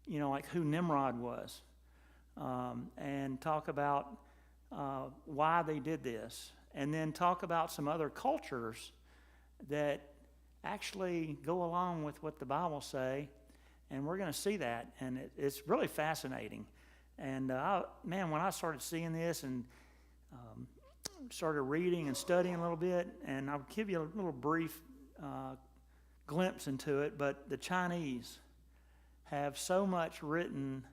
like who Nimrod was, and talk about why they did this, and then talk about some other cultures that actually go along with what the Bible say, and we're going to see that, and it's really fascinating. And man, when I started seeing this and started reading and studying a little bit, and I'll give you a little brief glimpse into it, but the Chinese have so much written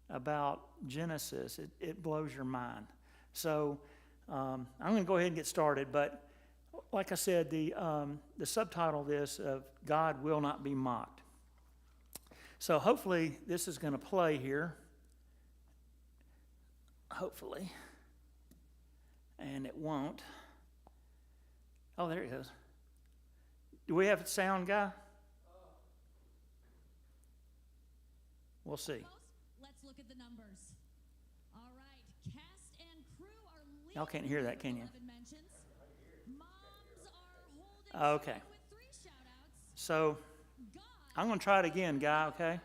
about Genesis, it blows your mind. So I'm going to go ahead and get started, but like I said, the subtitle of this of God Will Not Be Mocked. So hopefully this is going to play here. Hopefully. And it won't. Oh, there it is. Do we have a sound guy? We'll see. Let's look at the numbers. All right, cast and crew are leading. Y'all can't hear that, can you? Moms are holding Okay. with 3 shout-outs. So God I'm going to try it again, guy, okay?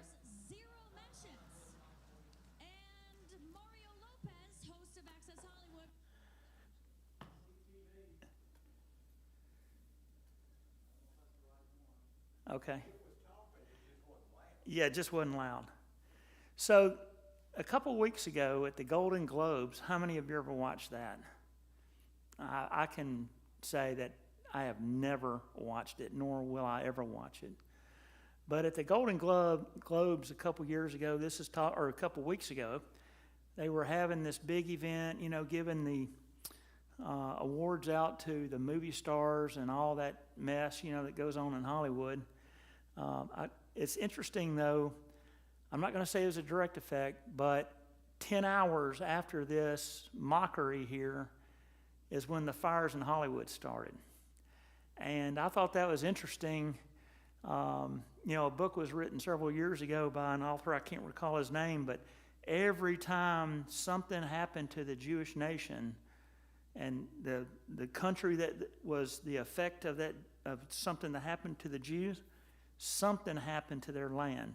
0 mentions. And Mario Lopez, host of Access Hollywood. Okay. Yeah, it just wasn't loud. So a couple weeks ago at the Golden Globes, how many of you ever watched that? I can say that I have never watched it, nor will I ever watch it. But at the Golden Globes a couple years ago, or a couple weeks ago, they were having this big event, giving the awards out to the movie stars and all that mess, that goes on in Hollywood. It's interesting, though. I'm not going to say it was a direct effect, but 10 hours after this mockery here is when the fires in Hollywood started. And I thought that was interesting. A book was written several years ago by an author, I can't recall his name, but every time something happened to the Jewish nation and the country that was the effect of something that happened to the Jews, something happened to their land.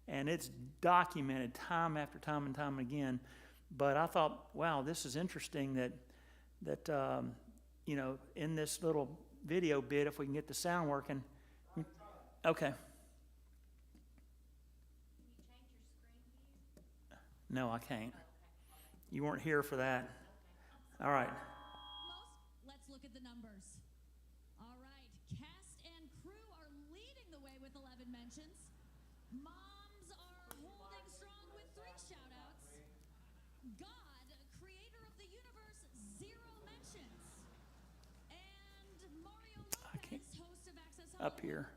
And it's documented time after time and time again. But I thought, wow, this is interesting that in this little video bit, if we can get the sound working. Okay. Can you change your screen view? No, I can't. You weren't here for that. All right. Let's look at the numbers. All right, cast and crew are leading the way with 11 mentions. Moms are holding strong with 3 shout-outs. God, creator of the universe, 0 mentions. And Mario can't- Lopez, host of Access Up Hollywood. here.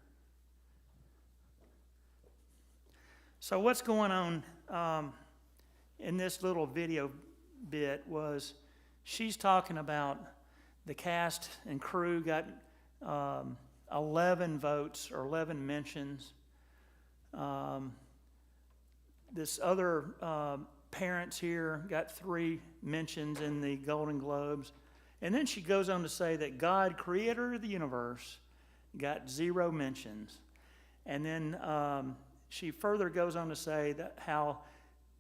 So what's going on in this little video bit was she's talking about the cast and crew got 11 votes or 11 mentions. This other parents here got 3 mentions in the Golden Globes. And then she goes on to say that God, creator of the universe, got 0 mentions. And then she further goes on to say that how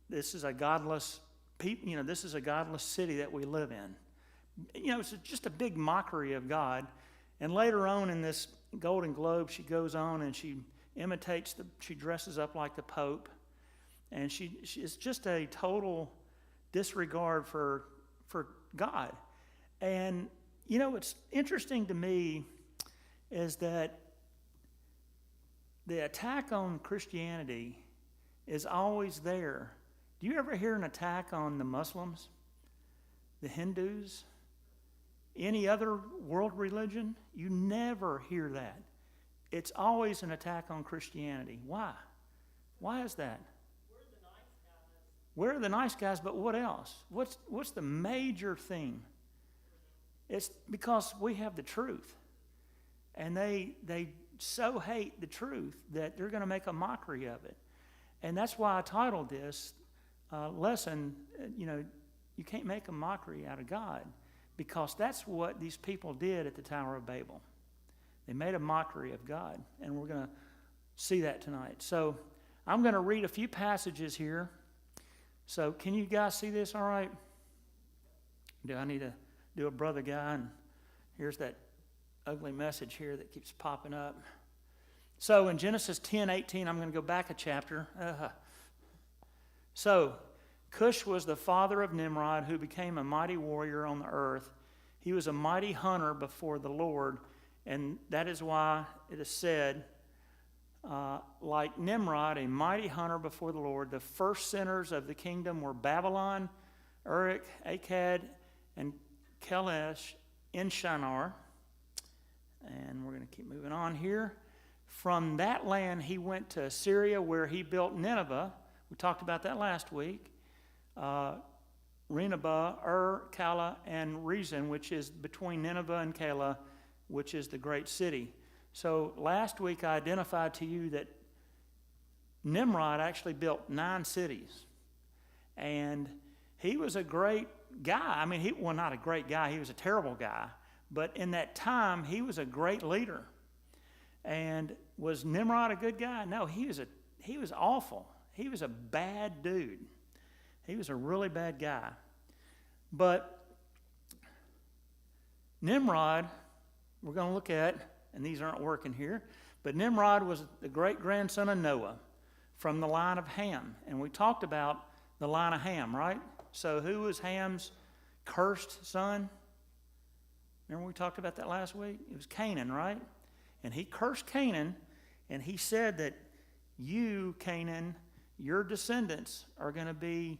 this is a godless this is a godless city that we live in. It's just a big mockery of God. And later on in this Golden Globe, she goes on and she she dresses up like the Pope. And it's just a total disregard for God. And, what's interesting to me is that the attack on Christianity is always there. Do you ever hear an attack on the Muslims, the Hindus, any other world religion? You never hear that. It's always an attack on Christianity. Why? Why is that? We're the nice guys, but what else? What's the major theme? It's because we have the truth. And they so hate the truth that they're going to make a mockery of it. And that's why I titled this lesson, you can't make a mockery out of God, because that's what these people did at the Tower of Babel. They made a mockery of God, and we're going to see that tonight. So I'm going to read a few passages here. So can you guys see this all right? Do I need to do a brother guy? And here's that ugly message here that keeps popping up. So in Genesis 10:18, I'm going to go back a chapter. So Cush was the father of Nimrod, who became a mighty warrior on the earth. He was a mighty hunter before the Lord, and that is why it is said, like Nimrod, a mighty hunter before the Lord. The first centers of the kingdom were Babylon, Uruk, Akkad, and Kalesh in Shinar. And we're going to keep moving on here. From that land, he went to Assyria, where he built Nineveh. We talked about that last week. Nineveh, Kala, and Rezin, which is between Nineveh and Kala, which is the great city. So last week I identified to you that Nimrod actually built 9 cities. And he was a great guy. I mean, not a great guy, he was a terrible guy. But in that time, he was a great leader. And was Nimrod a good guy? No, he was awful. He was a bad dude. He was a really bad guy. But Nimrod, we're going to look at, and these aren't working here, but Nimrod was the great-grandson of Noah from the line of Ham. And we talked about the line of Ham, right? So who was Ham's cursed son? Remember we talked about that last week? It was Canaan, right? And he cursed Canaan, and he said that you, Canaan, your descendants are going to be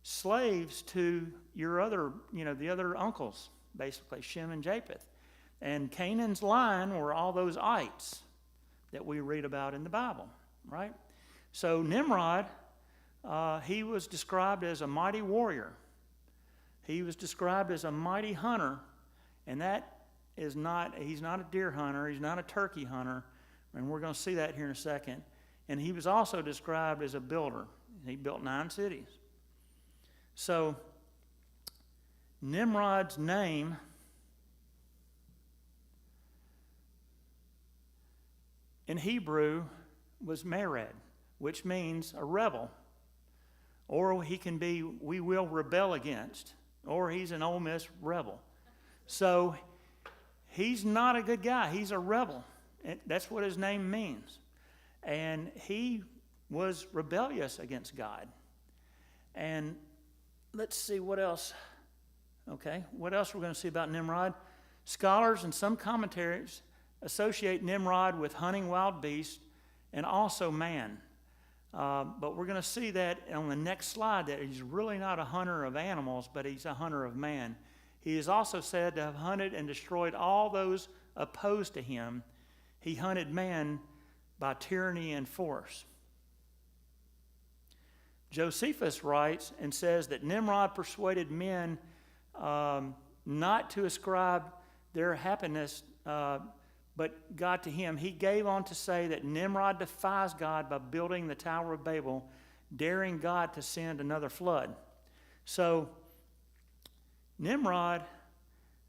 slaves to your other, the other uncles, basically, Shem and Japheth. And Canaan's line were all those ites that we read about in the Bible, right? So Nimrod, he was described as a mighty warrior. He was described as a mighty hunter, and he's not a deer hunter, he's not a turkey hunter, and we're going to see that here in a second. And he was also described as a builder. He built 9 cities. So Nimrod's name in Hebrew was Mered, which means a rebel. Or he can be, we will rebel against. Or he's an Ole Miss rebel. So he's not a good guy. He's a rebel. That's what his name means. And he was rebellious against God. And let's see what else. Okay, what else we're going to see about Nimrod? Scholars and some commentaries associate Nimrod with hunting wild beasts and also man. But we're going to see that on the next slide that he's really not a hunter of animals, but he's a hunter of man. He is also said to have hunted and destroyed all those opposed to him. He hunted man by tyranny and force. Josephus writes and says that Nimrod persuaded men not to ascribe their happiness but God to him. He gave on to say that Nimrod defies God by building the Tower of Babel, daring God to send another flood. So Nimrod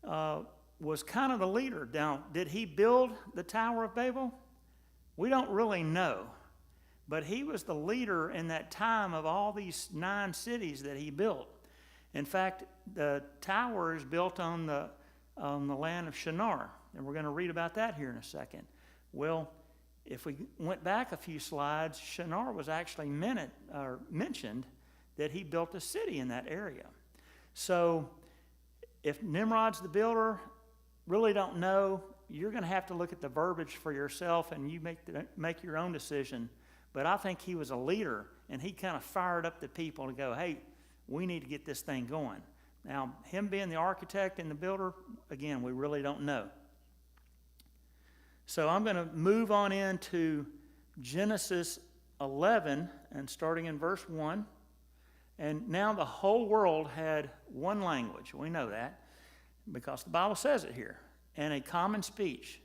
was kind of the leader. Now, did he build the Tower of Babel? We don't really know. But he was the leader in that time of all these 9 cities that he built. In fact, the tower is built on the land of Shinar. And we're going to read about that here in a second. Well, if we went back a few slides, Shinar was actually mentioned that he built a city in that area. So if Nimrod's the builder, really don't know, you're going to have to look at the verbiage for yourself and you make your own decision. But I think he was a leader, and he kind of fired up the people to go, hey, we need to get this thing going. Now, him being the architect and the builder, again, we really don't know. So I'm going to move on into Genesis 11, and starting in verse 1. And now the whole world had one language. We know that because the Bible says it here. And a common speech.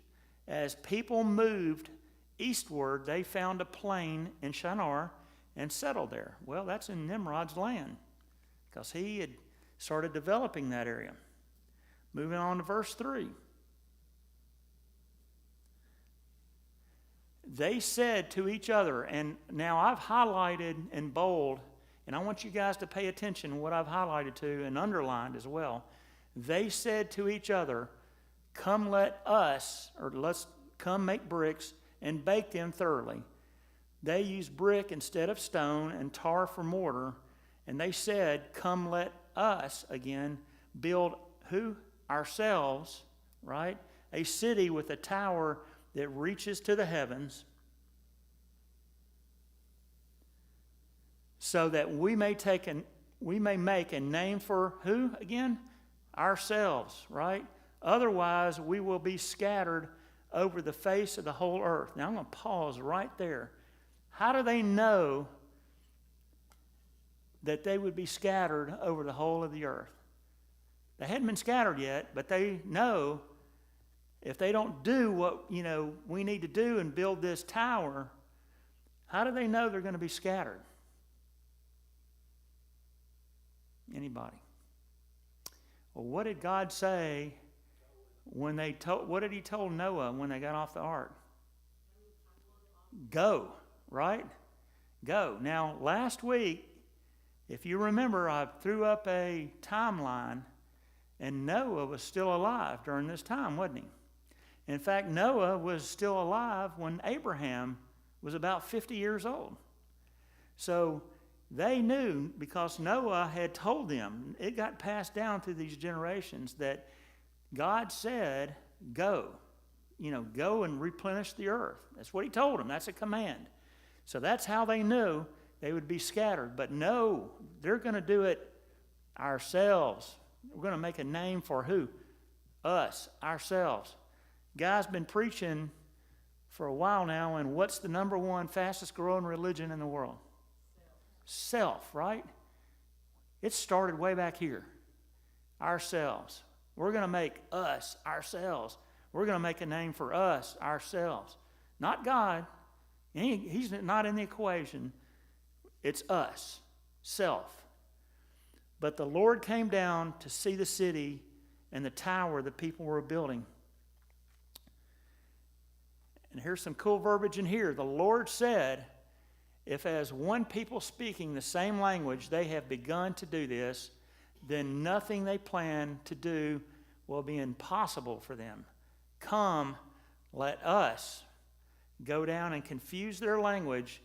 As people moved eastward, they found a plain in Shinar and settled there. Well, that's in Nimrod's land because he had started developing that area. Moving on to verse 3. They said to each other, and now I've highlighted in bold, and I want you guys to pay attention to what I've highlighted to and underlined as well. They said to each other, come let's come make bricks and bake them thoroughly. They used brick instead of stone and tar for mortar. And they said, come let us, again, build who? Ourselves, right? A city with a tower that reaches to the heavens, so that we may make a name for who again? Ourselves, right? Otherwise, we will be scattered over the face of the whole earth. Now, I'm going to pause right there. How do they know that they would be scattered over the whole of the earth? They hadn't been scattered yet, but they know if they don't do what we need to do and build this tower, how do they know they're going to be scattered? Anybody? Well, what did God say when what did he tell Noah when they got off the ark? Go, right? Go. Now, last week, if you remember, I threw up a timeline, and Noah was still alive during this time, wasn't he? In fact, Noah was still alive when Abraham was about 50 years old. So they knew, because Noah had told them, it got passed down through these generations, that God said, go. Go and replenish the earth. That's what he told them. That's a command. So that's how they knew they would be scattered. But no, they're going to do it ourselves. We're going to make a name for who? Us, ourselves. Guy's been preaching for a while now, and what's the number one fastest growing religion in the world? Self, right? It started way back here. Ourselves. We're going to make us ourselves. We're going to make a name for us ourselves. Not God. He's not in the equation. It's us. Self. But the Lord came down to see the city and the tower the people were building. And here's some cool verbiage in here. The Lord said, if as one people speaking the same language they have begun to do this, then nothing they plan to do will be impossible for them. Come, let us go down and confuse their language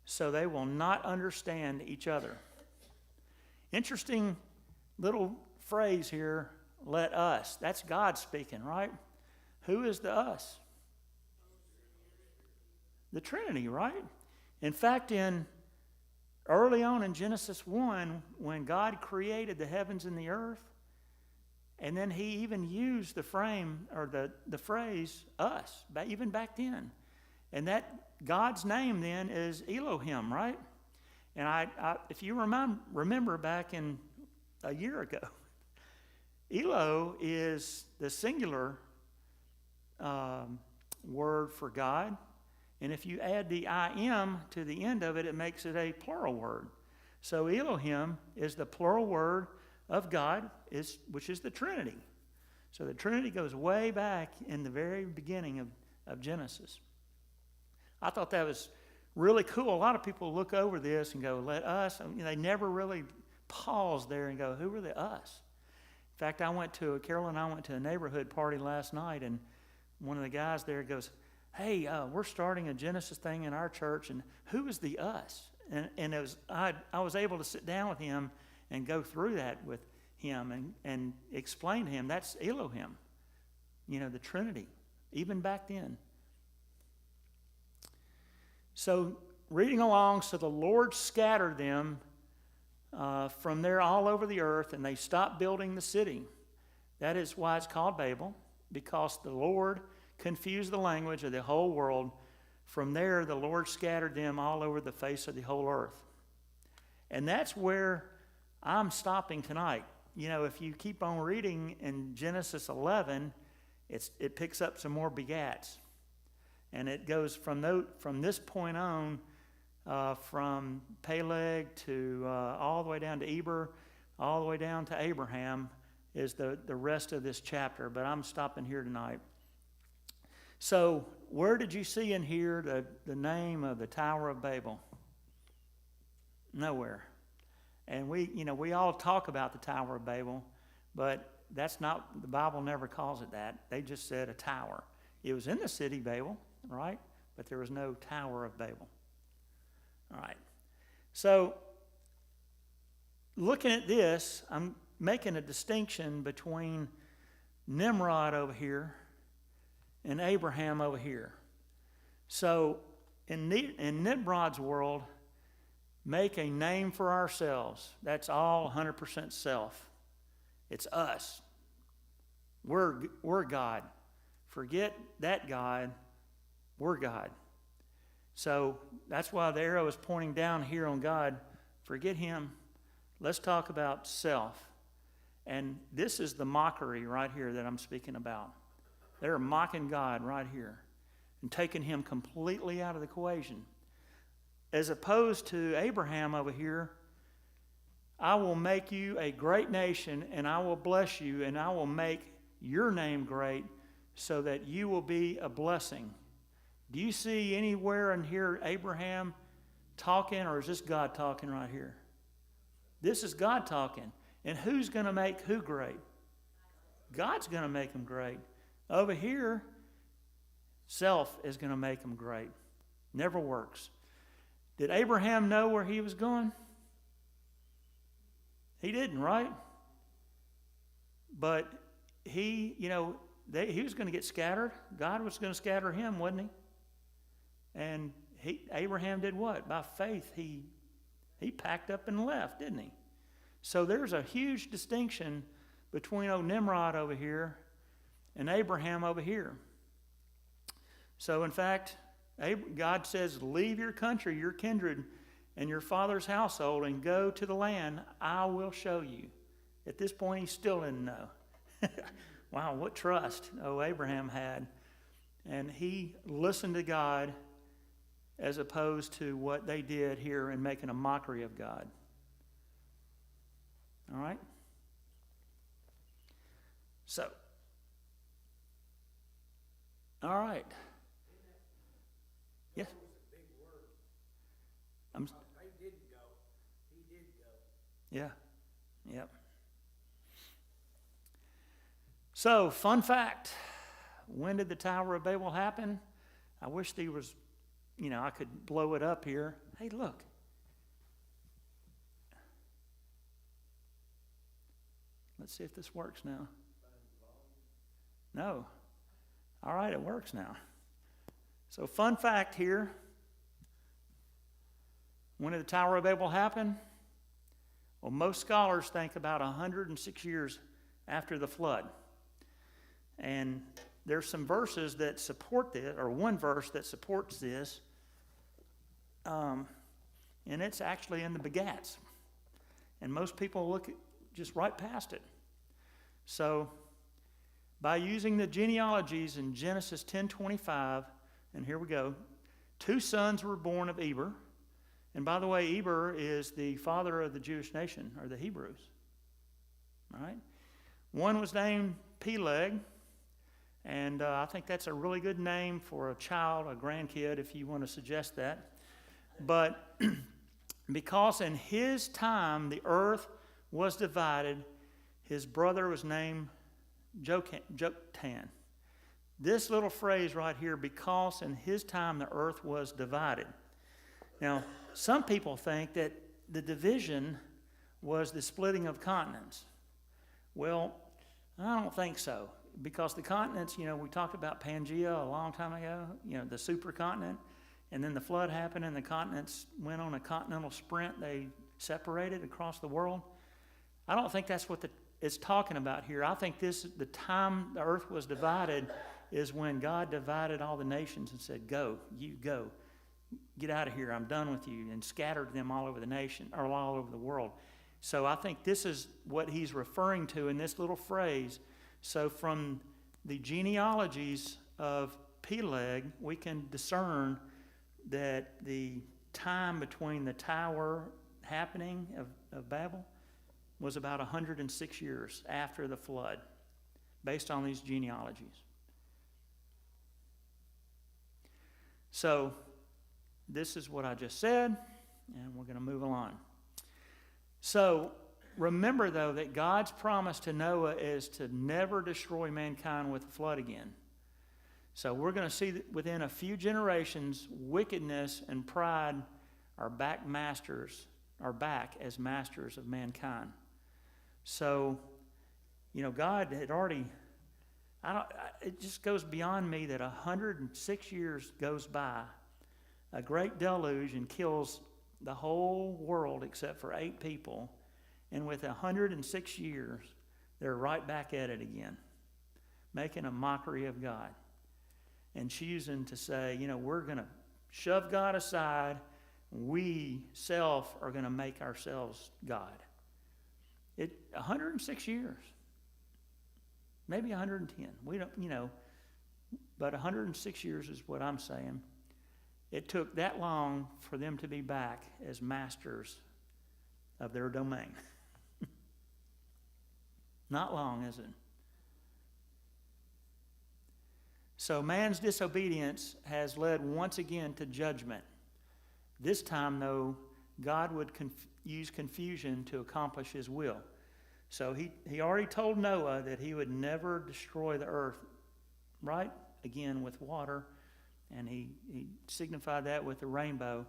so they will not understand each other. Interesting little phrase here, let us. That's God speaking, right? Who is the us? The Trinity, right? In fact, early on in Genesis 1, when God created the heavens and the earth, and then he even used the phrase us, even back then. And that God's name then is Elohim, right? And if you remember back in a year ago, Elo is the singular word for God. And if you add the I-M to the end of it, it makes it a plural word. So Elohim is the plural word of God, which is the Trinity. So the Trinity goes way back in the very beginning of Genesis. I thought that was really cool. A lot of people look over this and go, let us. They never really pause there and go, who are the us? In fact, Carol and I went to a neighborhood party last night, and one of the guys there goes, hey, we're starting a Genesis thing in our church, and who is the us? And I was able to sit down with him and go through that with him and explain to him that's Elohim, the Trinity, even back then. So reading along, so the Lord scattered them from there all over the earth, and they stopped building the city. That is why it's called Babel, because the Lord confused the language of the whole world. From there, the Lord scattered them all over the face of the whole earth. And that's where I'm stopping tonight. If you keep on reading in Genesis 11, it picks up some more begats. And it goes from this point on, from Peleg to all the way down to Eber, all the way down to Abraham, is the rest of this chapter. But I'm stopping here tonight. So where did you see and hear the name of the Tower of Babel? Nowhere. And we all talk about the Tower of Babel, but that's not, the Bible never calls it that. They just said a tower. It was in the city Babel, right? But there was no Tower of Babel. All right. So, looking at this, I'm making a distinction between Nimrod over here and Abraham over here. So, in Nimrod's world, make a name for ourselves. That's all 100% self. It's us. We're God. Forget that God. We're God. So that's why the arrow is pointing down here on God. Forget him. Let's talk about self. And this is the mockery right here that I'm speaking about. They're mocking God right here and taking him completely out of the equation. As opposed to Abraham over here, I will make you a great nation, and I will bless you, and I will make your name great so that you will be a blessing. Do you see anywhere in here Abraham talking, or is this God talking right here? This is God talking. And who's going to make who great? God's going to make them great. Over here, self is going to make them great. Never works. Did Abraham know where he was going? He didn't, right? But he was going to get scattered. God was going to scatter him, wasn't he? And Abraham did what? By faith, he packed up and left, didn't he? So there's a huge distinction between old Nimrod over here and Abraham over here. So in fact, God says, leave your country, your kindred, and your father's household and go to the land I will show you. At this point, he still didn't know. Wow, what trust Abraham had. And he listened to God as opposed to what they did here in making a mockery of God. All right? So, all right. Yes? They didn't go. He did go. Yeah. Yep. So, fun fact. When did the Tower of Babel happen? I wish there was, I could blow it up here. Hey, look. Let's see if this works now. No. All right, it works now. So, fun fact here. When did the Tower of Babel happen? Well, most scholars think about 106 years after the flood. And there's some verses that support this, or one verse that supports this, and it's actually in the Begats. And most people look just right past it. So, by using the genealogies in Genesis 10:25, and here we go, 2 sons were born of Eber. And by the way, Eber is the father of the Jewish nation, or the Hebrews. All right? One was named Peleg, and I think that's a really good name for a child, a grandkid, if you want to suggest that. But because in his time the earth was divided, his brother was named Joktan. This little phrase right here, because in his time the earth was divided. Now, some people think that the division was the splitting of continents. Well, I don't think so. Because the continents, we talked about Pangea a long time ago, the supercontinent, and then the flood happened and the continents went on a continental sprint. They separated across the world. I don't think that's what it's talking about here. I think the time the earth was divided is when God divided all the nations and said, go, you go. Get out of here, I'm done with you, and scattered them all over the nation, or all over the world. So I think this is what he's referring to in this little phrase. So from the genealogies of Peleg, we can discern that the time between the tower happening of Babel was about 106 years after the flood, based on these genealogies. So this is what I just said, and we're going to move along. So remember, though, that God's promise to Noah is to never destroy mankind with a flood again. So we're going to see that within a few generations, wickedness and pride are back as masters of mankind. So, God had already, it just goes beyond me that 106 years goes by, a great deluge, and kills the whole world except for 8 people. And with 106 years, they're right back at it again, making a mockery of God and choosing to say, we're going to shove God aside. We are going to make ourselves God. 106 years, maybe 110. We don't, but 106 years is what I'm saying. It took that long for them to be back as masters of their domain. Not long, is it? So man's disobedience has led once again to judgment. This time, though, God would use confusion to accomplish his will. So he already told Noah that he would never destroy the earth, right? Again, with water. And he signified that with the rainbow.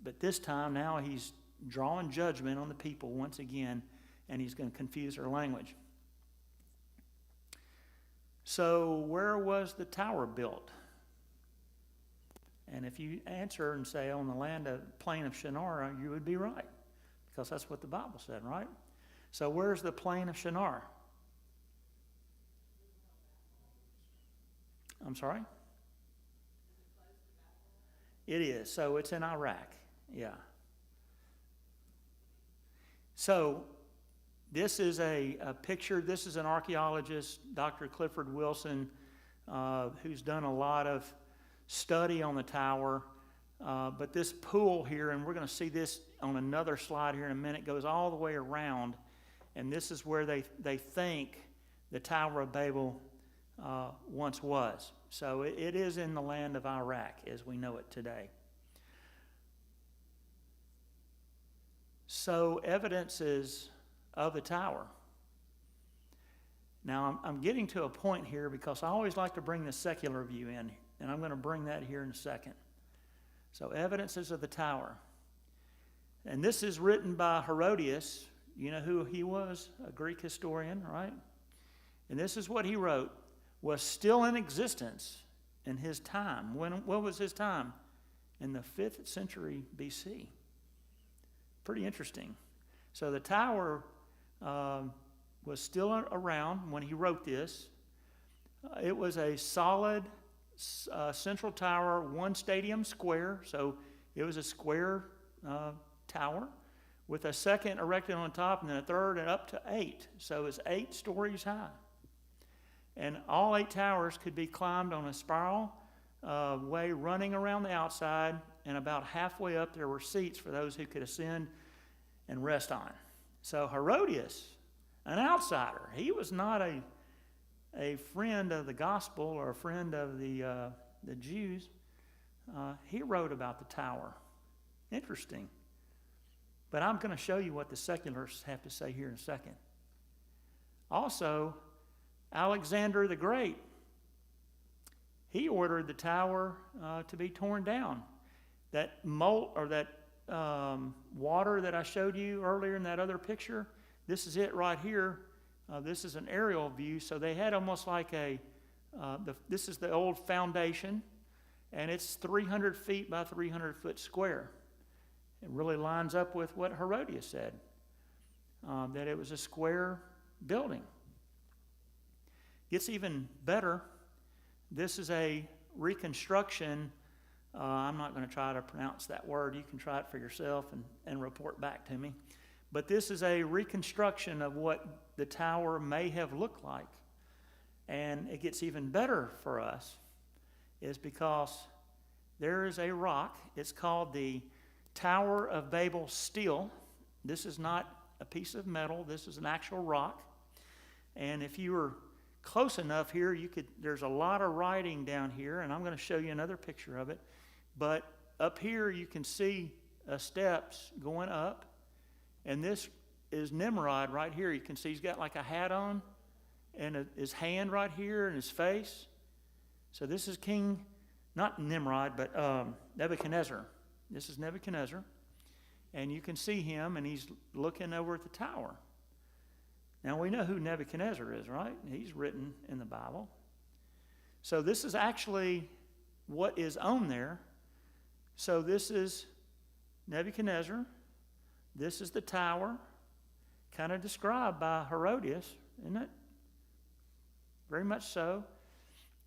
But this time, now he's drawing judgment on the people once again, and he's going to confuse their language. So where was the tower built? And if you answer and say on the plain of Shinar, you would be right, because that's what the Bible said, right? So where's the plain of Shinar? I'm sorry? It is. So it's in Iraq. Yeah. So this is a picture. This is an archaeologist, Dr. Clifford Wilson, who's done a lot of study on the tower. But this pool here, and we're going to see this on another slide here in a minute, goes all the way around. And this is where they think the Tower of Babel once was. So it is in the land of Iraq as we know it today. So evidences of the tower. Now I'm getting to a point here because I always like to bring the secular view in, and I'm going to bring that here in a second. So evidences of the tower. And this is written by Herodias. You know who he was? A Greek historian, right? And this is what he wrote. Was still in existence in his time. What was his time? In the 5th century BC. Pretty interesting. So the tower was still around when he wrote this. It was a solid central tower, 1 stadium square. So it was a square tower with a second erected on top and then a third and up to 8. So it's 8 stories high. And all 8 towers could be climbed on a spiral way running around the outside, and about halfway up there were seats for those who could ascend and rest on. So Herodias, an outsider, he was not a friend of the gospel or a friend of the Jews. He wrote about the tower. Interesting. But I'm going to show you what the secularists have to say here in a second. Also, Alexander the Great, he ordered the tower to be torn down. That water that I showed you earlier in that other picture, this is it right here. This is an aerial view. So they had almost like this is the old foundation, and it's 300 feet by 300 foot square. It really lines up with what Herodias said, that it was a square building. Gets even better. This is a reconstruction. I'm not going to try to pronounce that word. You can try it for yourself and report back to me. But this is a reconstruction of what the tower may have looked like. And it gets even better for us is because there is a rock. It's called the Tower of Babel steel. This is not a piece of metal. This is an actual rock. And if you were close enough here, there's a lot of writing down here, and I'm going to show you another picture of it. But up here you can see steps going up, and this is Nimrod right here. You can see he's got like a hat on, and his hand right here and his face. So this is King, not Nimrod, but Nebuchadnezzar. This is Nebuchadnezzar. And you can see him, and he's looking over at the tower. Now we know who Nebuchadnezzar is, right? He's written in the Bible. So this is actually what is on there. So this is Nebuchadnezzar. This is the tower, kind of described by Herodias, isn't it? Very much so.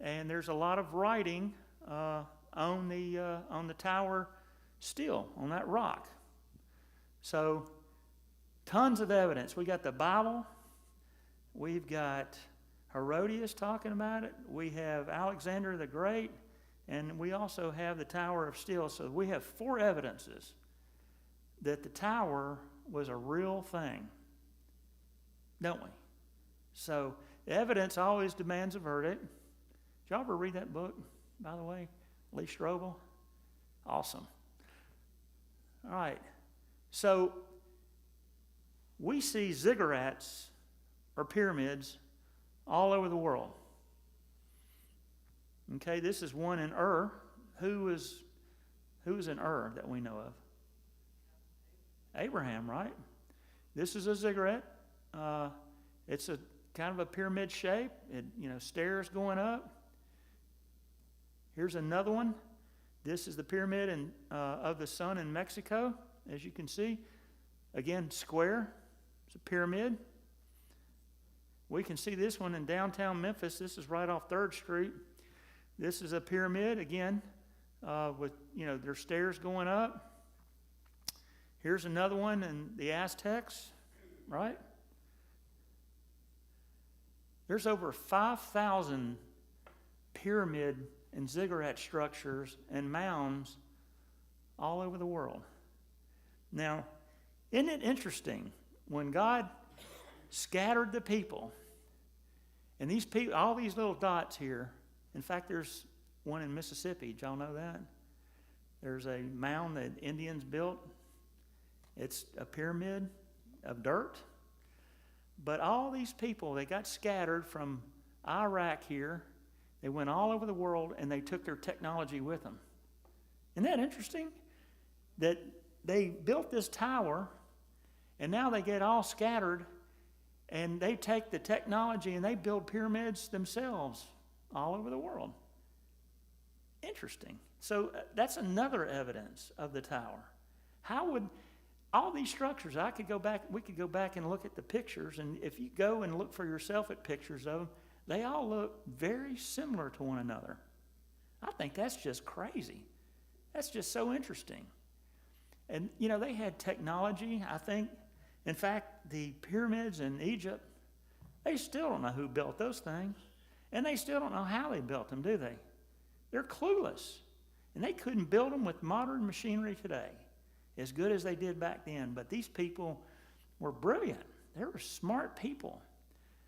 And there's a lot of writing on the tower still, on that rock. So tons of evidence. We got the Bible. We've got Herodias talking about it. We have Alexander the Great. And we also have the Tower of Steel. So we have 4 evidences that the tower was a real thing, don't we? So evidence always demands a verdict. Did y'all ever read that book, by the way? Lee Strobel? Awesome. All right. So we see ziggurats or pyramids all over the world. Okay, this is one in Ur. Who is in Ur that we know of? Abraham, right? This is a ziggurat. It's a kind of a pyramid shape. It, stairs going up. Here's another one. This is the pyramid of the sun in Mexico, as you can see. Again, square. It's a pyramid. We can see this one in downtown Memphis. This is right off 3rd Street. This is a pyramid, again, with, there's stairs going up. Here's another one in the Aztecs, right? There's over 5,000 pyramid and ziggurat structures and mounds all over the world. Now, isn't it interesting when God scattered the people, and these people, all these little dots here, in fact, there's one in Mississippi. Did y'all know that? There's a mound that Indians built. It's a pyramid of dirt. But all these people, they got scattered from Iraq here. They went all over the world, and they took their technology with them. Isn't that interesting? That they built this tower, and now they get all scattered, and they take the technology and they build pyramids themselves all over the world. Interesting. So that's another evidence of the tower. How would all these structures, we could go back and look at the pictures, and if you go and look for yourself at pictures of them, they all look very similar to one another. I think that's just crazy. That's just so interesting. And, they had technology, I think. In fact, the pyramids in Egypt, they still don't know who built those things. And they still don't know how they built them, do they? They're clueless. And they couldn't build them with modern machinery today as good as they did back then. But these people were brilliant. They were smart people.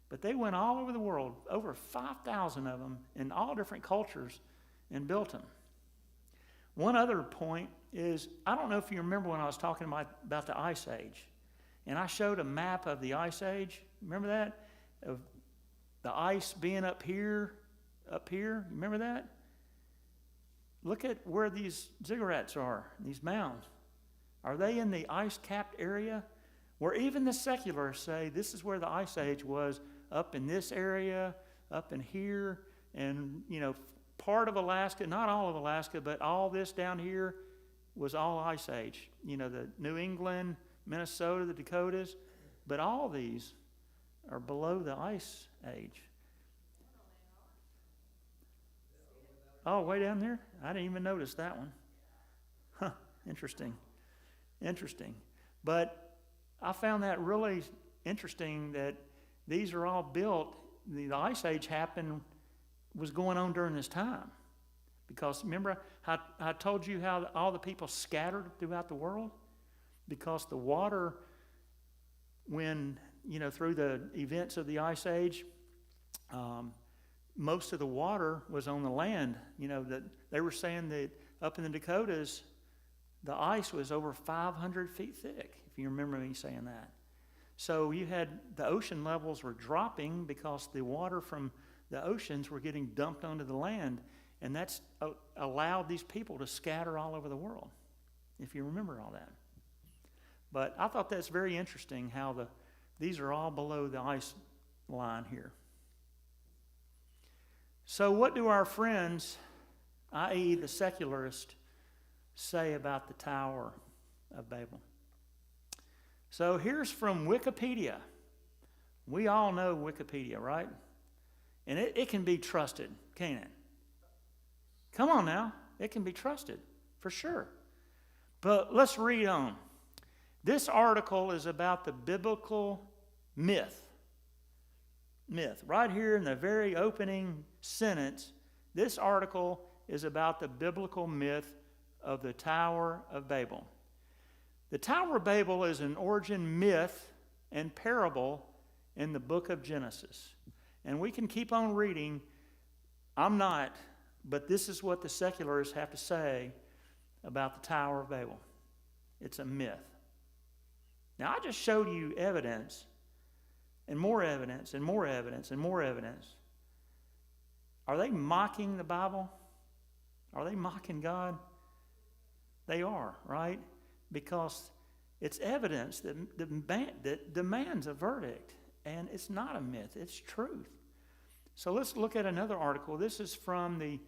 But they went all over the world, over 5,000 of them in all different cultures, and built them. One other point is, I don't know if you remember when I was talking about the Ice Age. And I showed a map of the Ice Age. Remember that? Of the ice being up here. Remember that? Look at where these ziggurats are, these mounds. Are they in the ice-capped area? Where even the secularists say this is where the Ice Age was, up in this area, up in here, and, part of Alaska, not all of Alaska, but all this down here was all Ice Age. The New England, Minnesota, the Dakotas, but all these are below the Ice Age. Oh, way down there? I didn't even notice that one. Huh, interesting. But I found that really interesting that these are all built, the Ice Age was going on during this time. Because remember how I told you how all the people scattered throughout the world? Because the water, when, through the events of the Ice Age, most of the water was on the land. That they were saying that up in the Dakotas, the ice was over 500 feet thick, if you remember me saying that. So you had the ocean levels were dropping because the water from the oceans were getting dumped onto the land, and that's allowed these people to scatter all over the world, if you remember all that. But I thought that's very interesting how these are all below the ice line here. So what do our friends, i.e. the secularists, say about the Tower of Babel? So here's from Wikipedia. We all know Wikipedia, right? And it can be trusted, can't it? Come on now. It can be trusted, for sure. But let's read on. This article is about the biblical myth. Right here in the very opening sentence, this article is about the biblical myth of the Tower of Babel. The Tower of Babel is an origin myth and parable in the book of Genesis. And we can keep on reading. I'm not, but this is what the secularists have to say about the Tower of Babel. It's a myth. Now, I just showed you evidence, and more evidence, and more evidence, and more evidence. Are they mocking the Bible? Are they mocking God? They are, right? Because it's evidence that demands a verdict. And it's not a myth, it's truth. So let's look at another article. This is from the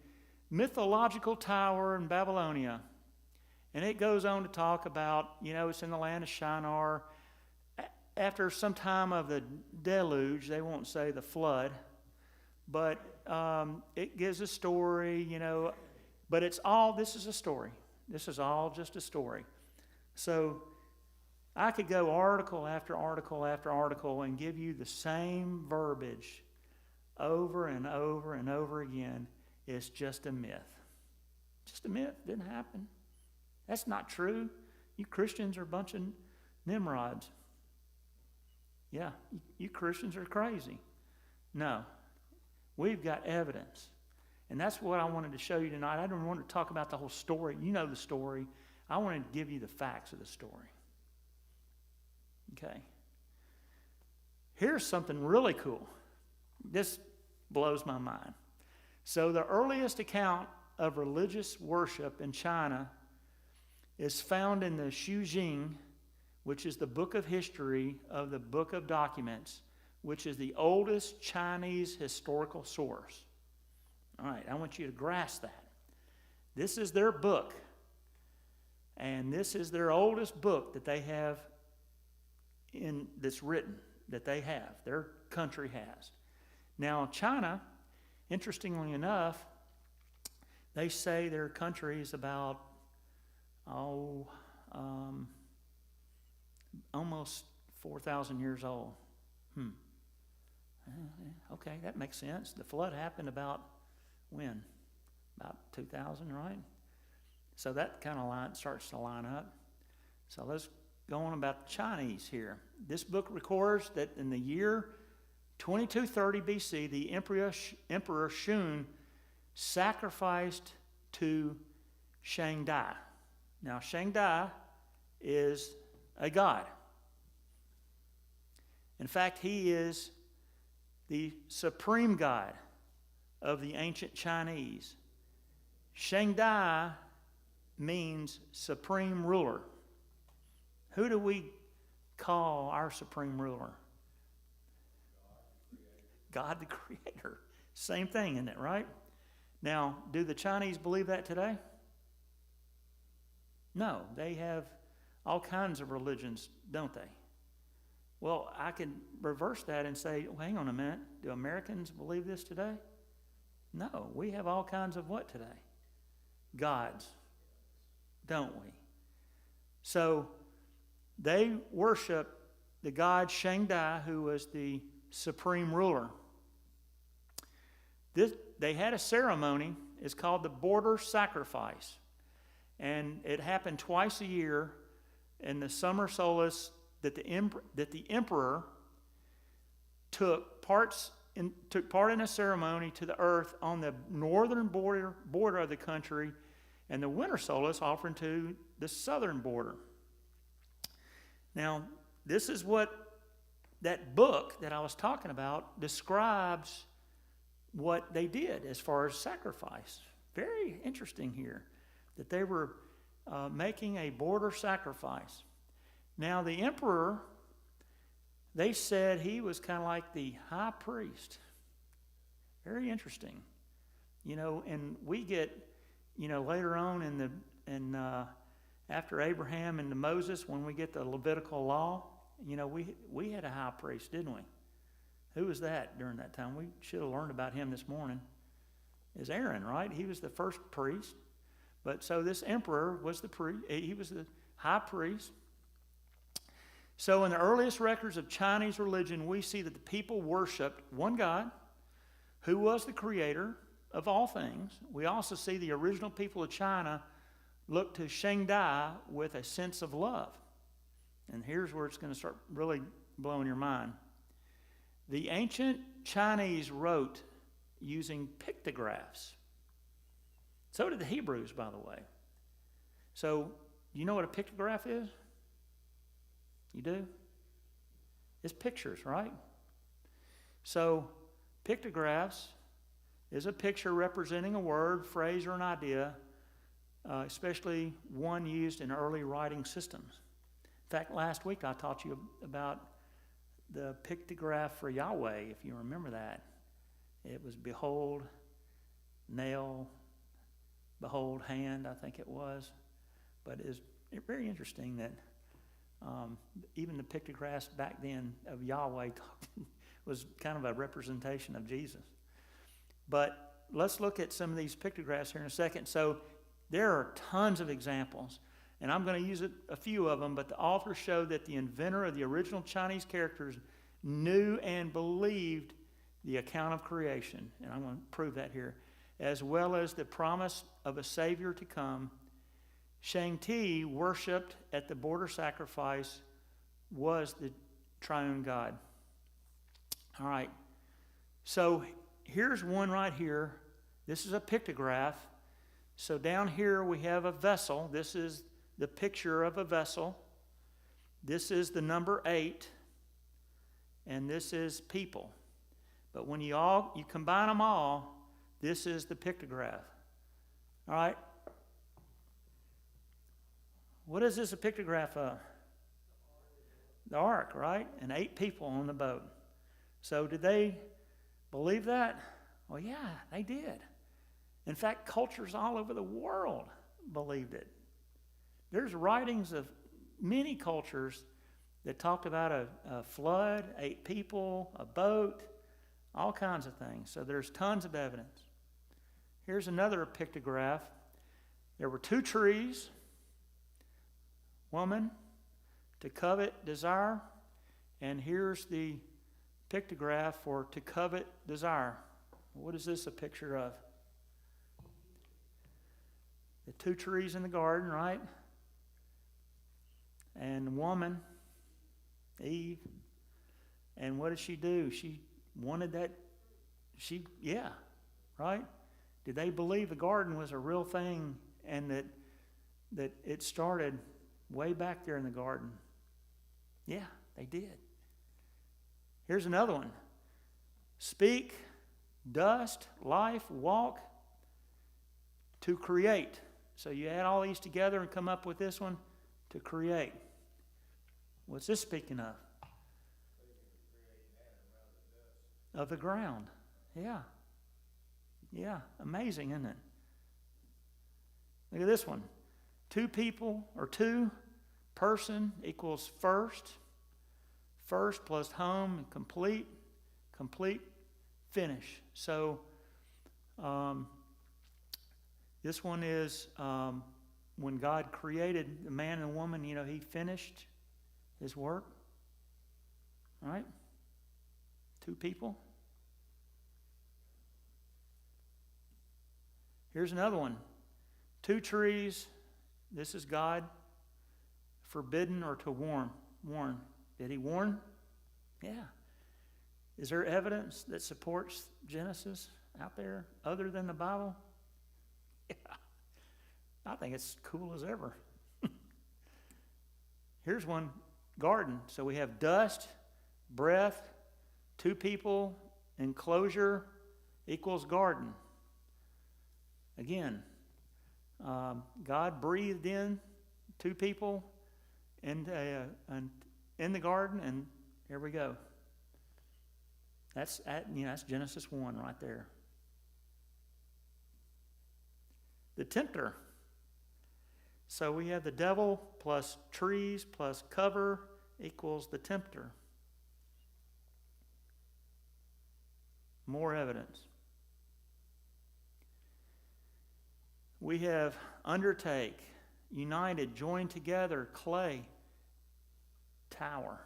mythological tower in Babylonia. And it goes on to talk about, it's in the land of Shinar. After some time of the deluge, they won't say the flood, but it gives a story, but this is a story. This is all just a story. So I could go article after article after article and give you the same verbiage over and over and over again. It's just a myth. Just a myth. Didn't happen. That's not true. You Christians are a bunch of Nimrods. Yeah, you Christians are crazy. No, we've got evidence. And that's what I wanted to show you tonight. I don't want to talk about the whole story. You know the story. I wanted to give you the facts of the story. Okay. Here's something really cool. This blows my mind. So the earliest account of religious worship in China is found in the Shujing, which is the book of history of the Book of Documents, which is the oldest Chinese historical source. All right, I want you to grasp that. This is their book, and this is their oldest book that they have that's written, that they have, their country has. Now, China, interestingly enough, they say their country is about, almost 4,000 years old. Okay, that makes sense. The flood happened about when? About 2000, right? So that kind of starts to line up. So let's go on about the Chinese here. This book records that in the year 2230 BC, the Emperor Shun sacrificed to Shangdi. Now, Shangdi is a god. In fact, he is the supreme god of the ancient Chinese. Shangdi means supreme ruler. Who do we call our supreme ruler? God the Creator. Same thing, isn't it, right? Now, do the Chinese believe that today? No, they have all kinds of religions, don't they? Well, I can reverse that and say, well, hang on a minute. Do Americans believe this today? No, we have all kinds of what today? Gods, don't we? So they worship the god Shangdi, who was the supreme ruler. They had a ceremony. It's called the border sacrifice. And it happened twice a year in the summer solstice that the emperor took part in a ceremony to the earth on the northern border of the country, and the winter solstice offering to the southern border. Now, this is what that book that I was talking about describes what they did as far as sacrifice. Very interesting here that they were making a border sacrifice. Now, the emperor, they said he was kind of like the high priest. Very interesting. And we get, later on after Abraham and Moses, when we get the Levitical law, we had a high priest, didn't we? Who was that during that time? We should have learned about him this morning. Is Aaron, right? He was the first priest. But so this emperor was the priest. He was the high priest. So in the earliest records of Chinese religion, we see that the people worshipped one God who was the creator of all things. We also see the original people of China look to Shangdai with a sense of love. And here's where it's going to start really blowing your mind. The ancient Chinese wrote using pictographs. So did the Hebrews, by the way. So, you know what a pictograph is? You do? It's pictures, right? So, pictographs is a picture representing a word, phrase, or an idea, especially one used in early writing systems. In fact, last week I taught you about the pictograph for Yahweh, if you remember that. It was behold, nail, behold, hand, I think it was. But it's very interesting that even the pictographs back then of Yahweh was kind of a representation of Jesus. But let's look at some of these pictographs here in a second. So there are tons of examples, and I'm going to use a few of them, but the authors showed that the inventor of the original Chinese characters knew and believed the account of creation, and I'm going to prove that here, as well as the promise of a Savior to come. Shang-Ti, worshipped at the border sacrifice, was the triune God. All right, so here's one right here. This is a pictograph. So down here we have a vessel. This is the picture of a vessel. This is the number 8. And this is people. But when you combine them all, this is the pictograph. All right? What is this a pictograph of? The ark, right? And 8 people on the boat. So did they believe that? Well, yeah, they did. In fact, cultures all over the world believed it. There's writings of many cultures that talked about a flood, 8 people, a boat, all kinds of things. So there's tons of evidence. Here's another pictograph. There were 2 trees, woman, to covet, desire, and here's the pictograph for to covet, desire. What is this a picture of? The 2 trees in the garden, right? And the woman, Eve, and what did she do? She wanted that, right? Did they believe the garden was a real thing and that it started way back there in the garden? Yeah, they did. Here's another one. Speak, dust, life, walk, to create. So you add all these together and come up with this one, to create. What's this speaking of? Of the ground. Yeah. Yeah, amazing, isn't it? Look at this one. 2 people or 2 person equals first. First plus home, complete, finish. So this one is when God created the man and woman, he finished his work. All right? 2 people. Here's another one. 2 trees. This is God forbidden or to warn. Did he warn? Yeah. Is there evidence that supports Genesis out there other than the Bible? Yeah. I think it's cool as ever. Here's one, garden. So we have dust, breath, two people, enclosure equals garden. Again, God breathed in two people in the garden, and here we go. That's Genesis 1 right there. The tempter. So we have the devil plus trees plus cover equals the tempter. More evidence. We have undertake, united, joined together, clay, tower.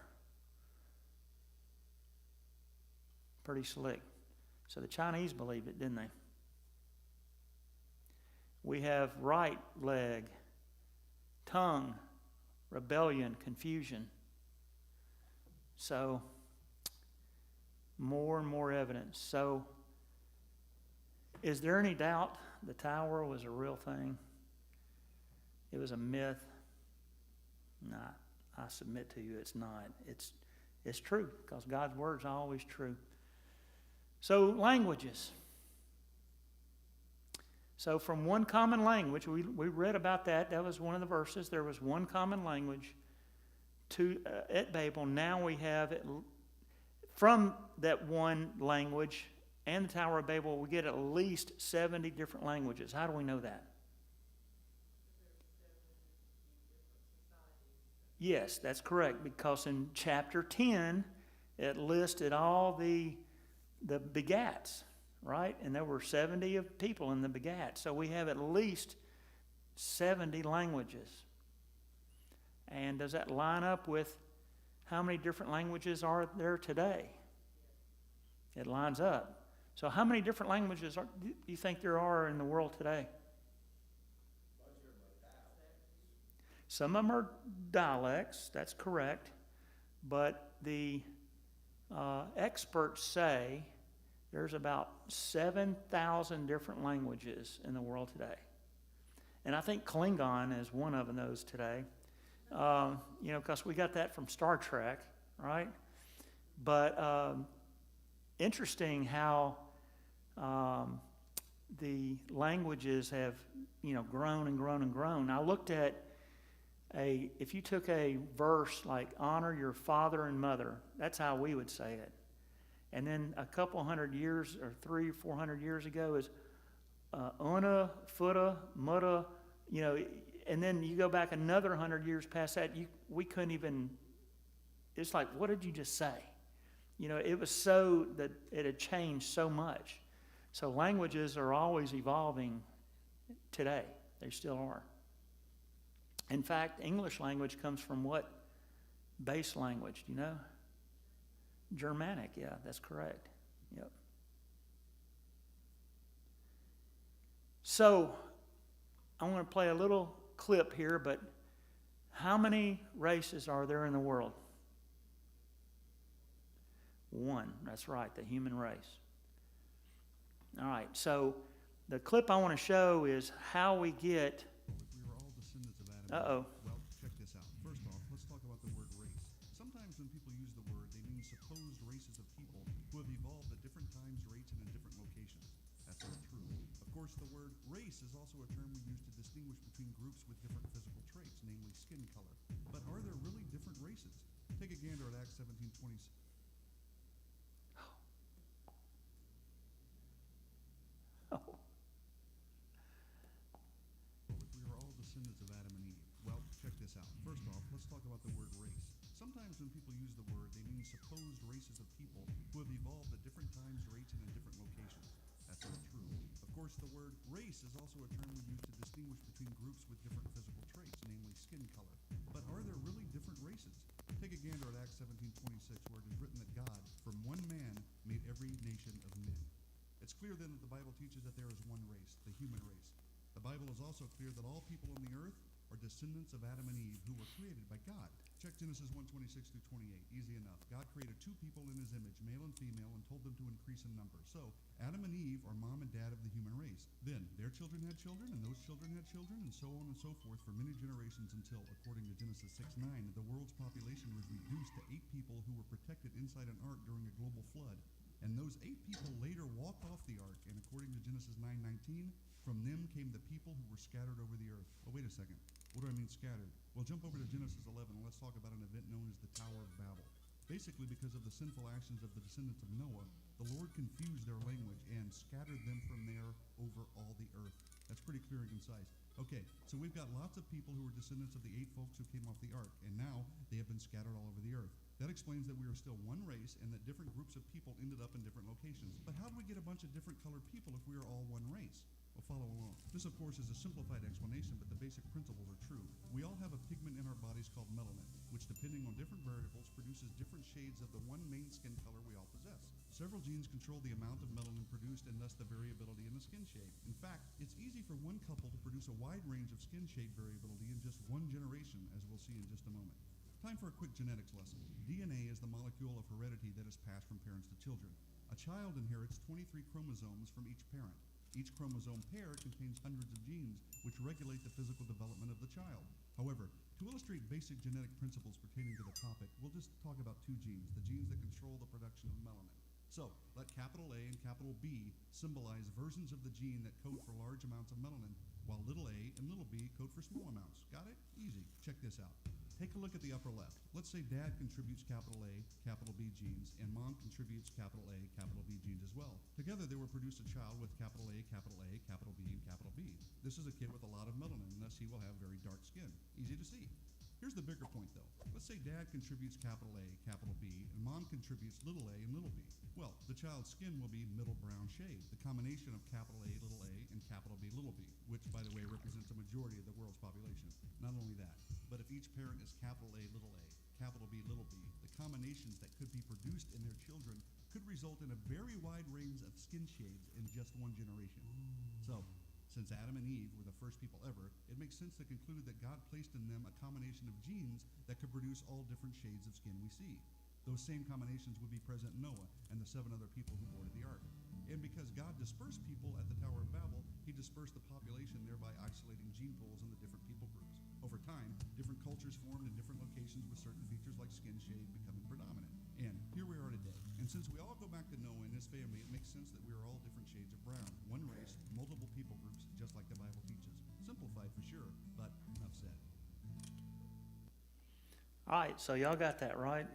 Pretty slick. So the Chinese believed it, didn't they? We have right leg, tongue, rebellion, confusion. So more and more evidence. So is there any doubt the tower was a real thing? It was a myth? Nah, I submit to you it's not. It's true, because God's word is always true. So languages. So from one common language, we read about that. That was one of the verses. There was one common language at Babel. Now we have it from that one language and the Tower of Babel, we get at least 70 different languages. How do we know that? Yes, that's correct, because in chapter 10, it listed all the begats, right? And there were 70 of people in the begat. So we have at least 70 languages. And does that line up with how many different languages are there today? It lines up. So how many different languages do you think there are in the world today? Some of them are dialects, that's correct. But the experts say there's about 7,000 different languages in the world today. And I think Klingon is one of those today. Because we got that from Star Trek, right? But interesting how the languages have, grown and grown and grown. I looked at if you took a verse like honor your father and mother, that's how we would say it. And then a couple hundred years or 300 or 400 years ago is una, futa, mutta, and then you go back another 100 years past that, we couldn't even, it's like, what did you just say? It was so that it had changed so much. So languages are always evolving today. They still are. In fact, English language comes from what base language? Do you know? Germanic, yeah, that's correct. Yep. So, I want to play a little clip here, but how many races are there in the world? One, that's right, the human race. All right, so the clip I want to show is how we get... We were all descendants of Adam. Uh-oh. Well, check this out. First off, let's talk about the word race. Sometimes when people use the word, they mean supposed races of people who have evolved at different times, rates, and in different locations. That's not true. Of course, the word race is also a term we use to distinguish between groups with different physical traits, namely skin color. But are there really different races? Take a gander at Acts 17:26. We were all descendants of Adam and Eve. Well, check this out. First off, let's talk about the word race. Sometimes when people use the word, they mean supposed races of people who have evolved at different times, rates, and in different locations. That's not true. Of course, the word race is also a term we use to distinguish between groups with different physical traits, namely skin color. But are there really different races? Take a gander at Acts 17:26, where it is written that God, from one man, made every nation of men. It's clear then that the Bible teaches that there is one race, the human race. The Bible is also clear that all people on the earth are descendants of Adam and Eve who were created by God. Check Genesis 1:26 through 28. Easy enough. God created two people in his image, male and female, and told them to increase in number. So, Adam and Eve are mom and dad of the human race. Then, their children had children, and those children had children, and so on and so forth for many generations until, according to Genesis 6:9, the world's population was reduced to 8 people who were protected inside an ark during a global flood. And those 8 people later walked off the ark, and according to Genesis 9:19, from them came the people who were scattered over the earth. Oh, wait a second. What do I mean scattered? Well, jump over to Genesis 11 and let's talk about an event known as the Tower of Babel. Basically, because of the sinful actions of the descendants of Noah, the Lord confused their language and scattered them from there over all the earth. That's pretty clear and concise. Okay, so we've got lots of people who were descendants of the 8 folks who came off the ark, and now they have been scattered all over the earth. That explains that we are still one race and that different groups of people ended up in different locations. But how do we get a bunch of different colored people if we are all one race? Well, follow along. This, of course, is a simplified explanation, but the basic principles are true. We all have a pigment in our bodies called melanin, which, depending on different variables, produces different shades of the one main skin color we all possess. Several genes control the amount of melanin produced and thus the variability in the skin shade. In fact, it's easy for one couple to produce a wide range of skin shade variability in just one generation, as we'll see in just a moment. Time for a quick genetics lesson. DNA is the molecule of heredity that is passed from parents to children. A child inherits 23 chromosomes from each parent. Each chromosome pair contains hundreds of genes, which regulate the physical development of the child. However, to illustrate basic genetic principles pertaining to the topic, we'll just talk about 2 genes, the genes that control the production of melanin. So, let capital A and capital B symbolize versions of the gene that code for large amounts of melanin, while little a and little b code for small amounts. Got it? Easy. Check this out. Take a look at the upper left. Let's say dad contributes capital A, capital B genes, and mom contributes capital A, capital B genes as well. Together they will produce a child with capital A, capital B, and capital B. This is a kid with a lot of melanin, and thus he will have very dark skin. Easy to see. Here's the bigger point, though. Let's say dad contributes capital A, capital B, and mom contributes little a and little b. Well, the child's skin will be middle brown shade, the combination of capital A, little a, and capital B, little b, which, by the way, represents a majority of the world's population. Not only that, but if each parent is capital A, capital B, little b, the combinations that could be produced in their children could result in a very wide range of skin shades in just one generation. So, since Adam and Eve were the first people ever, it makes sense to conclude that God placed in them a combination of genes that could produce all different shades of skin we see. Those same combinations would be present in Noah and the 7 other people who boarded the ark. And because God dispersed people at the Tower of Babel, he dispersed the population, thereby isolating gene pools in the different people groups. Over time, different cultures formed in different locations with certain features like skin shade becoming predominant. And here we are today. And since we all go back to Noah and his family, it makes sense that we are all different shades of brown. One race, multiple people groups, just like the Bible teaches. Simplified for sure, but enough said. All right, so y'all got that right?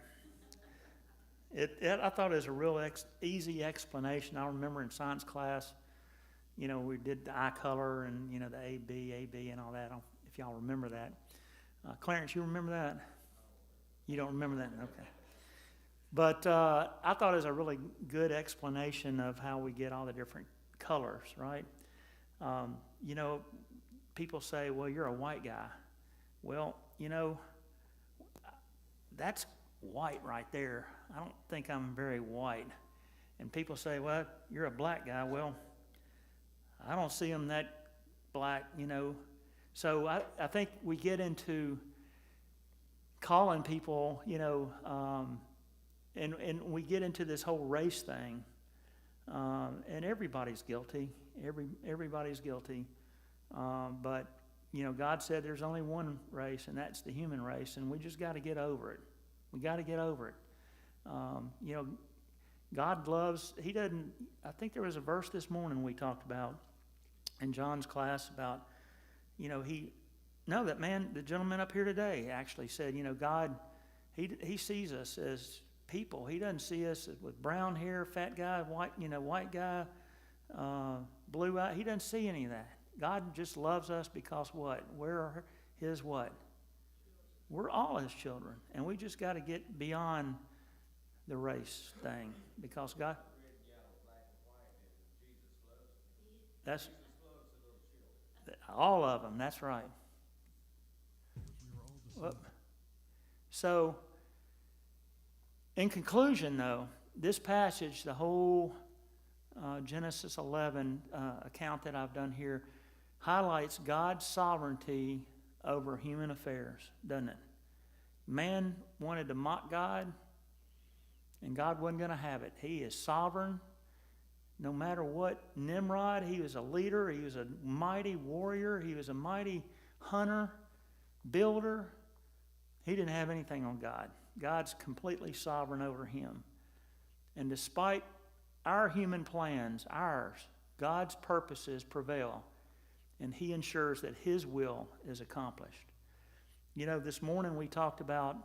I thought it was a real easy explanation. I remember in science class, you know, we did the eye color and, you know, the AB, and all that, if y'all remember that. Clarence, you remember that? You don't remember that? Okay. But I thought it was a really good explanation of how we get all the different colors, right? You know, people say, well, you're a white guy. Well, you know, that's white right there. I don't think I'm very white. And people say, well, you're a black guy. Well, I don't see them that black, you know. So I think we get into calling people, you know, and we get into this whole race thing, and everybody's guilty. Everybody's guilty. But, you know, God said there's only one race, and that's the human race, and we just got to get over it. We got to get over it. You know, God loves, he doesn't, I think there was a verse this morning we talked about in John's class about, you know, the gentleman up here today actually said, you know, God, he sees us as people. He doesn't see us with brown hair, fat guy, white guy, blue eye. He doesn't see any of that. God just loves us because what? We're his what? We're all his children. And we just got to get beyond the race thing because God, that's all of them. That's right. So, in conclusion, though, this passage, the whole Genesis 11 account that I've done here, highlights God's sovereignty over human affairs, doesn't it? Man wanted to mock God, and God wasn't going to have it. He is sovereign. No matter what, Nimrod, he was a leader. He was a mighty warrior. He was a mighty hunter, builder. He didn't have anything on God. God's completely sovereign over him. And despite our human plans, God's purposes prevail, and he ensures that his will is accomplished. You know, this morning we talked about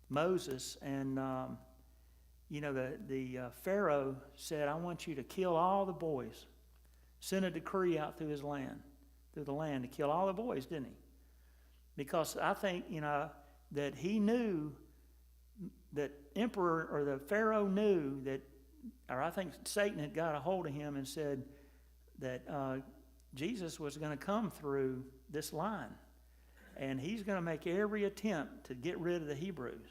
Moses, and the Pharaoh said, "I want you to kill all the boys." Sent a decree out through the land to kill all the boys, didn't he? Because I think, that he knew that emperor or the Pharaoh knew that, or I think Satan had got a hold of him and said that Jesus was going to come through this line, and he's going to make every attempt to get rid of the Hebrews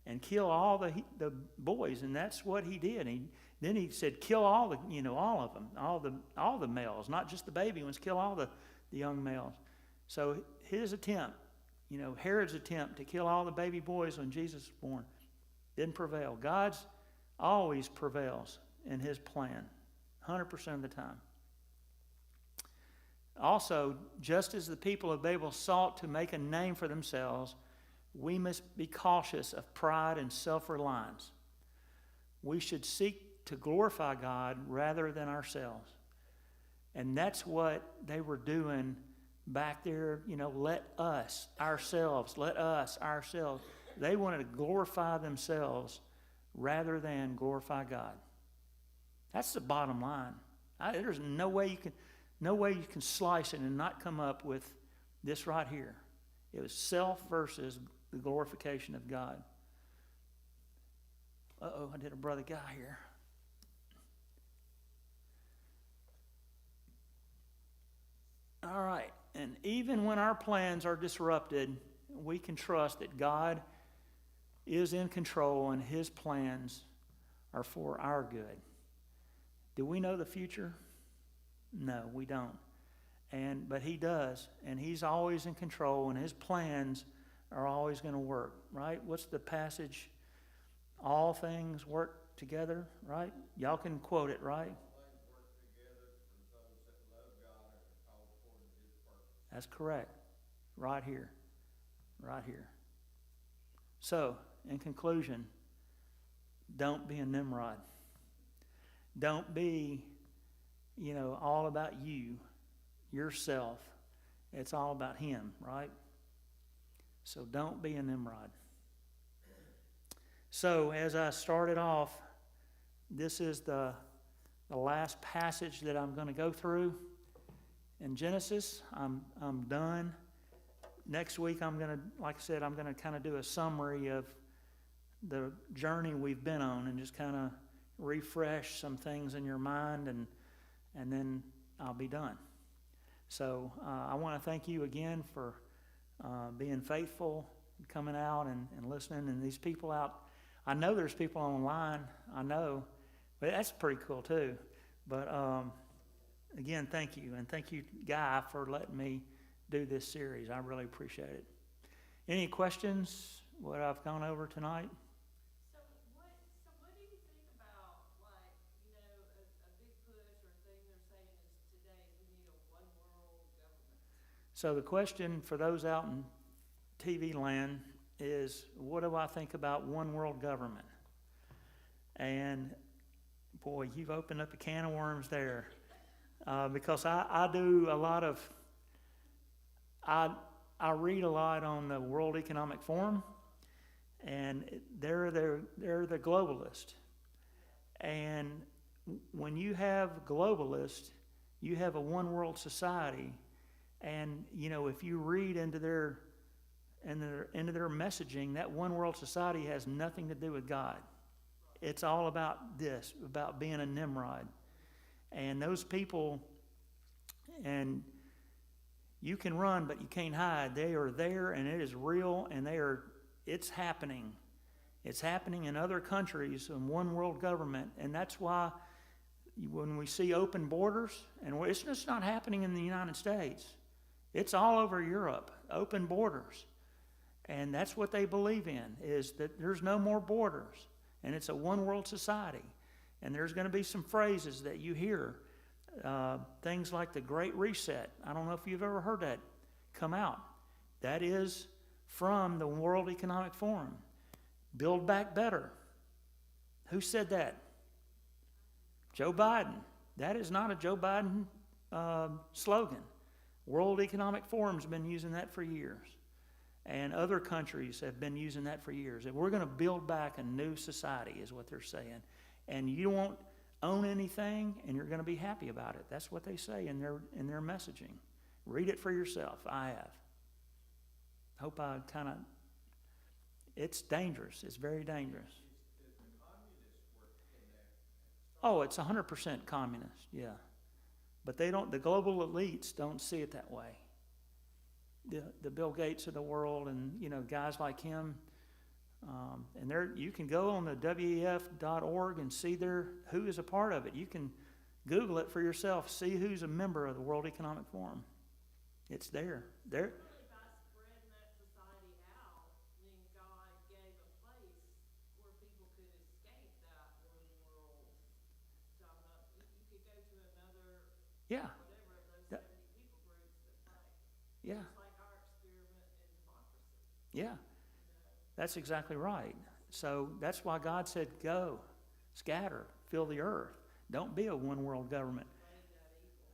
and kill all the boys, and that's what he did. Then he said, kill all of them, all the males, not just the baby ones. Kill all the young males. So his attempt, Herod's attempt to kill all the baby boys when Jesus was born, didn't prevail. God's always prevails in his plan, 100% of the time. Also, just as the people of Babel sought to make a name for themselves, we must be cautious of pride and self-reliance. We should seek to glorify God rather than ourselves. And that's what they were doing back there, let us, ourselves. They wanted to glorify themselves rather than glorify God. That's the bottom line. There's no way you can slice it and not come up with this right here. It was self versus the glorification of God. I did a brother guy here. All right. And even when our plans are disrupted, we can trust that God is in control and his plans are for our good. Do we know the future? No, we don't. But he does, and he's always in control, and his plans are always going to work, right? What's the passage? All things work together, right? Y'all can quote it, right? That's correct. Right here. So, in conclusion, don't be a Nimrod. Don't be, all about you, yourself. It's all about him, right? So don't be a Nimrod. So, as I started off, this is the last passage that I'm going to go through. In Genesis, I'm done. Next week, I'm going to kind of do a summary of the journey we've been on and just kind of refresh some things in your mind, and then I'll be done. So I want to thank you again for being faithful, coming out and listening, and these people out. I know there's people online, but that's pretty cool too. But again, thank you. And thank you, Guy, for letting me do this series. I really appreciate it. Any questions, what I've gone over tonight? So what do you think about, a big push or thing they're saying is today we need a one world government? So the question for those out in TV land is, what do I think about one world government? And boy, you've opened up a can of worms there. Because I do a lot of, I read a lot on the World Economic Forum, and they're the globalist. And when you have globalists, you have a one world society. And if you read into their messaging, that one world society has nothing to do with God. It's all about this, about being a Nimrod. And those people, and you can run, but you can't hide. They are there, and it is real, and it's happening. It's happening in other countries in one world government, and that's why when we see open borders, and it's just not happening in the United States. It's all over Europe, open borders. And that's what they believe in, is that there's no more borders, and it's a one-world society. And there's going to be some phrases that you hear, things like the Great Reset. I don't know if you've ever heard that come out. That is from the World Economic Forum. Build back better. Who said that? Joe Biden. That is not a Joe Biden slogan. World Economic Forum's been using that for years. And other countries have been using that for years. And we're going to build back a new society is what they're saying. And you won't own anything, and you're going to be happy about it. That's what they say in their messaging. Read it for yourself. I have. Hope I kind of... It's dangerous. It's very dangerous. Is the communists work in that? Oh, it's 100% communist, yeah. But they don't. The global elites don't see it that way. The Bill Gates of the world, and guys like him, and you can go on the WEF.org and see who is a part of it. You can Google it for yourself. See who's a member of the World Economic Forum. It's there. Really, by spreading that society out, then God gave a place where people could escape that one world. So you could go to another, Yeah, whatever of those That- 70 people groups that fight. yeah, It's like our experiment in democracy. yeah. That's exactly right. So that's why God said, "Go, scatter, fill the earth. Don't be a one-world government."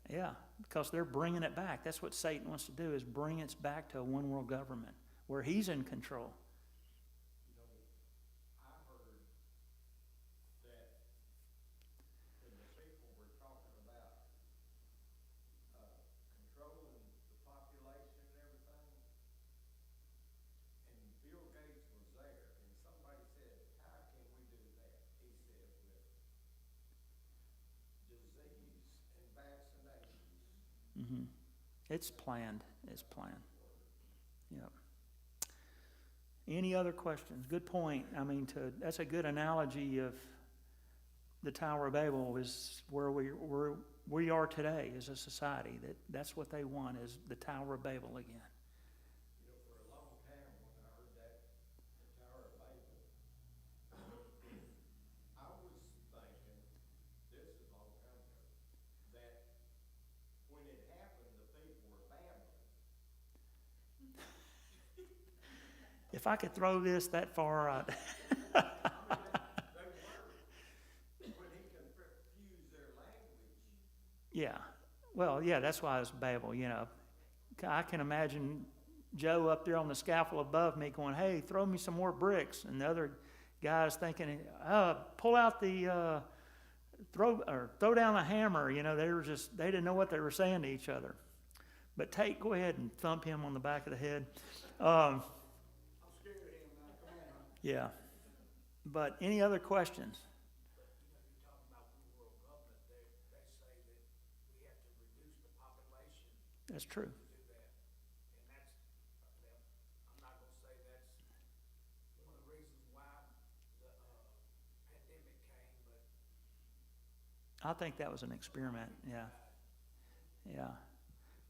Yeah, because they're bringing it back. That's what Satan wants to do, is bring us back to a one-world government where he's in control. You know, I heard that when the people were talking about controlling the population and everything, and Bill Gates was there, and somebody said, "How can we do that?" He said, "With disease and vaccinations." It's planned. It's planned. Yep. Any other questions? Good point. I mean, that's a good analogy of the Tower of Babel is where we are today as a society. That's what they want, is the Tower of Babel again. You know, for a long time, when I heard that, the Tower of Babel, I was thinking, this is a long time ago, that when it happened, the people were babbling. If I could throw this that far out. I mean, they were, when he confused their language. Yeah. Well, yeah, that's why it's Babel, I can imagine Joe up there on the scaffold above me going, "Hey, throw me some more bricks." And the other guys thinking, pull out the, throw down the hammer. They didn't know what they were saying to each other. But go ahead and thump him on the back of the head. I'm scared of him now, come on. Yeah. But any other questions? You're talking about one world government, they say that we have to reduce the population That's true. to do that. And that's, well, I'm not gonna say that's one of the reasons why the pandemic came, but I think that was an experiment, yeah. Yeah.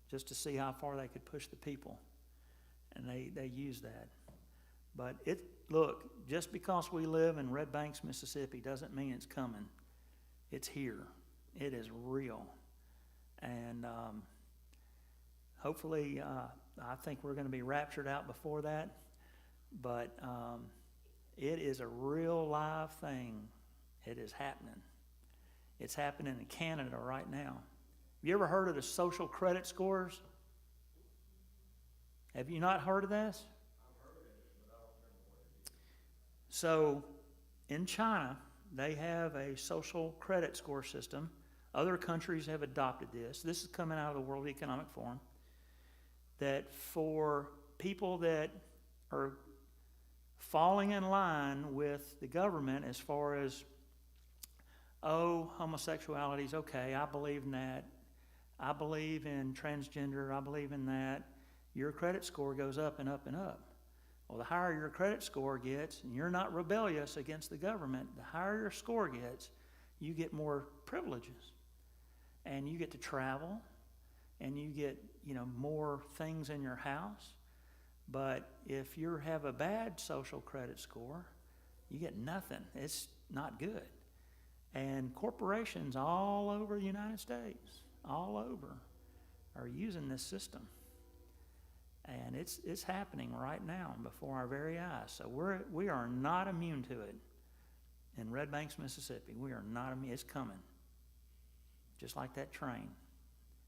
Just to see how far they could push the people. And they used that. But look, just because we live in Red Banks, Mississippi, doesn't mean it's coming. It's here. It is real. And hopefully, I think we're going to be raptured out before that. But it is a real live thing. It is happening. It's happening in Canada right now. Have you ever heard of the social credit scores? Have you not heard of this? I've heard of it, but I don't remember what it is. So in China, they have a social credit score system. Other countries have adopted this. This is coming out of the World Economic Forum. That for people that are falling in line with the government as far as, homosexuality is okay, I believe in that. I believe in transgender, I believe in that. Your credit score goes up and up and up. Well, the higher your credit score gets, and you're not rebellious against the government, the higher your score gets, you get more privileges. And you get to travel, and you get, more things in your house. But if you have a bad social credit score, you get nothing. It's not good. And corporations all over the United States, all over, are using this system. And it's happening right now before our very eyes. So we are not immune to it. In Red Banks, Mississippi, we are not immune. It's coming. Just like that train.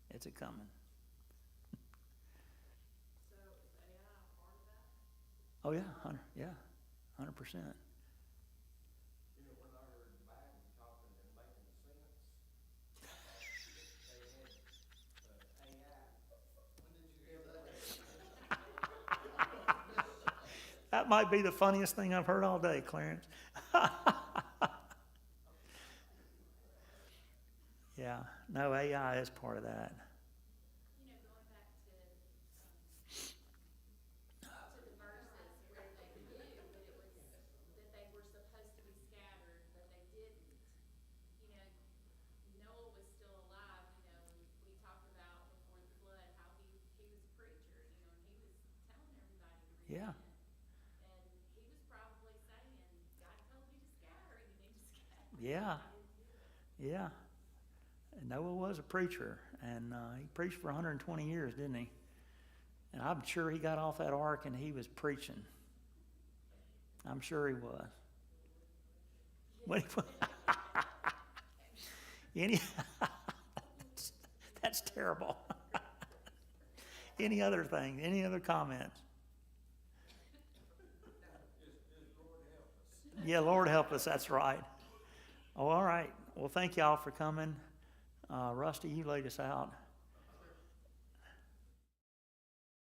It's a coming. So is AI part of that? Oh yeah, 100%. You know, when I heard Biden talking and making sense, they had, AI. When did you hear that? That might be the funniest thing I've heard all day, Clarence. Yeah, no, AI is part of that. You know, going back to the verses where they knew that it was, that they were supposed to be scattered, but they didn't. You know, Noah was still alive, you know, we talked about before the flood, how he was a preacher, you know, and he was telling everybody to repent. Yeah. And he was probably saying, God told me to scatter, and you need to scatter. Yeah. I didn't do it. Yeah. Noah was a preacher, and he preached for 120 years, didn't he? And I'm sure he got off that ark and he was preaching. I'm sure he was. What any, that's terrible. Any other thing? Any other comments? Yeah, Lord help us. That's right. Oh, all right. Well, thank y'all for coming. Rusty, you laid us out.